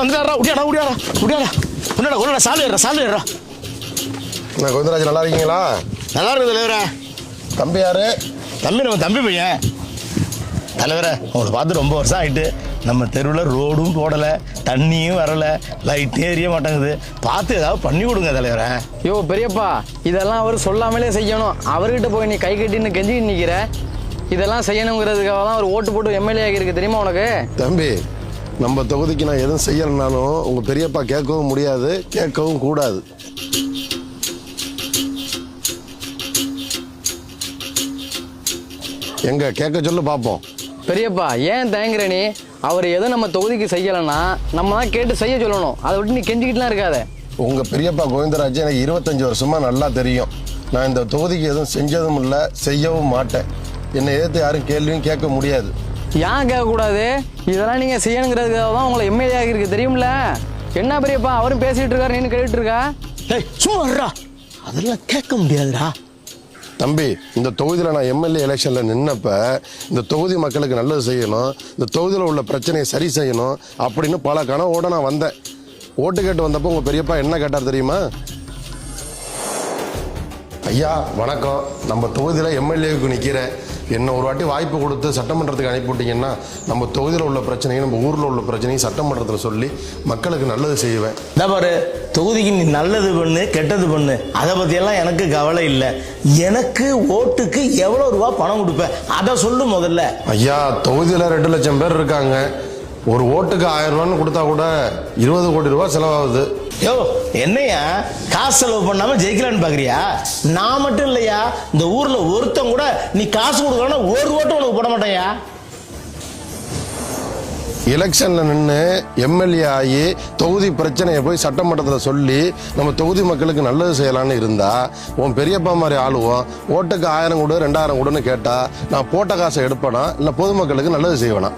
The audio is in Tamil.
வந்துடாரா உடியாடா உடியாடா உடியாடா உன்னடா உன்னடா சாலு ஏறா என்ன கோவிந்தராஜ் நல்லா இருக்கீங்களா? நல்லா இருக்குது தலைவரே. தம்பி யாரு? தம்பி நம்ம தம்பி பையன். தலைவரே உங்களை பார்த்து ரொம்ப வருஷம் ஆகிட்டு. நம்ம தெருவில் ரோடும் போடலை, தண்ணியும் வரலை, லைட்டும் எரிய மாட்டேங்குது. பார்த்து ஏதாவது பண்ணி கொடுங்க தலைவரே. யோ பெரியப்பா, இதெல்லாம் அவர் சொல்லாமலே செய்யணும். அவர்கிட்ட போய் நீ கை கட்டின்னு கெஞ்சிக்கிட்டு நிற்கிற. இதெல்லாம் செய்யணுங்கிறதுக்காக தான் அவர் ஓட்டு போட்டு எம்எல்ஏ ஆகியிருக்கு, தெரியுமா உனக்கு? தம்பி, நம்ம தொகுதிக்கு நான் எதுவும் செய்யலைனாலும் உங்கள் பெரியப்பா கேட்கவும் முடியாது, கேட்கவும் கூடாது. எங்க கேட்க சொல்லு பார்ப்போம். பெரியப்பா ஏன் தயங்குற நீ? அவர் எதுவும் நம்ம தொகுதிக்கு செய்யலைன்னா நம்ம தான் கேட்டு செய்ய சொல்லணும். அதை விட்டு நீ கெஞ்சிக்கிட்டுலாம் இருக்காத. உங்கள் பெரியப்பா கோவிந்தராஜ் எனக்கு 25 வருஷமா நல்லா தெரியும். நான் இந்த தொகுதிக்கு எதுவும் செஞ்சதும் இல்லை, செய்யவும் மாட்டேன். என்னை எதிர்த்து யாரும் கேள்வியும் கேட்க முடியாது. ஏன் கேட்கக்கூடாது? இதெல்லாம் நீங்கள் செய்யணுங்கிறதுக்காக தான் உங்களை எம்எல்ஏ ஆகியிருக்கு, தெரியுமில்ல? என்ன பெரியப்பா அவரும் பேசிகிட்டு இருக்காரு, நீனு கேட்டுட்டு இருக்கா? சும்மா அதெல்லாம் கேட்க முடியாதுடா. தம்பி, இந்த தொகுதியில் நான் எம்எல்ஏ எலெக்ஷனில் நின்னப்ப இந்த தொகுதி மக்களுக்கு நல்லது செய்யணும், இந்த தொகுதியில் உள்ள பிரச்சனையை சரி செய்யணும் அப்படின்னு பல கனவோடு நான் வந்தேன். ஓட்டு கேட்டு வந்தப்போ உங்கள் பெரியப்பா என்ன கேட்டார் தெரியுமா? ஐயா வணக்கம், நம்ம தொகுதியில் எம்எல்ஏவுக்கு நிற்கிறேன், என்ன ஒரு வாட்டி வாய்ப்பு கொடுத்து சட்டமன்றத்துக்கு அனுப்பிவிட்டீங்கன்னா நம்ம தொகுதியில் உள்ள பிரச்சனையும் நம்ம ஊரில் உள்ள பிரச்சனையும் சட்டமன்றத்தில் சொல்லி மக்களுக்கு நல்லது செய்வேன். இதான் பாரு, தொகுதிக்கு நீ நல்லது பண்ணு கெட்டது பண்ணு அதை பற்றியெல்லாம் எனக்கு கவலை இல்லை. எனக்கு ஓட்டுக்கு எவ்வளோ ரூபா பணம் கொடுப்பேன் அதை சொல்லு முதல்ல. ஐயா, தொகுதியில் 2 லட்சம் பேர் இருக்காங்க. ஒரு ஓட்டுக்கு 1000 ரூபான்னு கொடுத்தா கூட 20 கோடி ரூபா செலவாகுது. யோ என்னையா காசு செலவு பண்ணாம ஜெயிக்கலான்னு பாக்குறியா? நான் மட்டும் இல்லையா, இந்த ஊர்ல ஒருத்தன் கூட நீ காசு கொடுக்கலன்னா ஒரு ஓட்டு உனக்கு போட மாட்டேயா. எலெக்ஷன்ல நின்று எம்எல்ஏ ஆகி தொகுதி பிரச்சனையை போய் சட்டமன்றத்தில் சொல்லி நம்ம தொகுதி மக்களுக்கு நல்லது செய்யலான்னு இருந்தா உன் பெரியப்பா மாதிரி ஆளுவோம் ஓட்டுக்கு 1000 கொடு 2000 கொடுன்னு கேட்டா நான் போட்ட காசை எடுப்பேனா இல்லை பொதுமக்களுக்கு நல்லது செய்வேனா?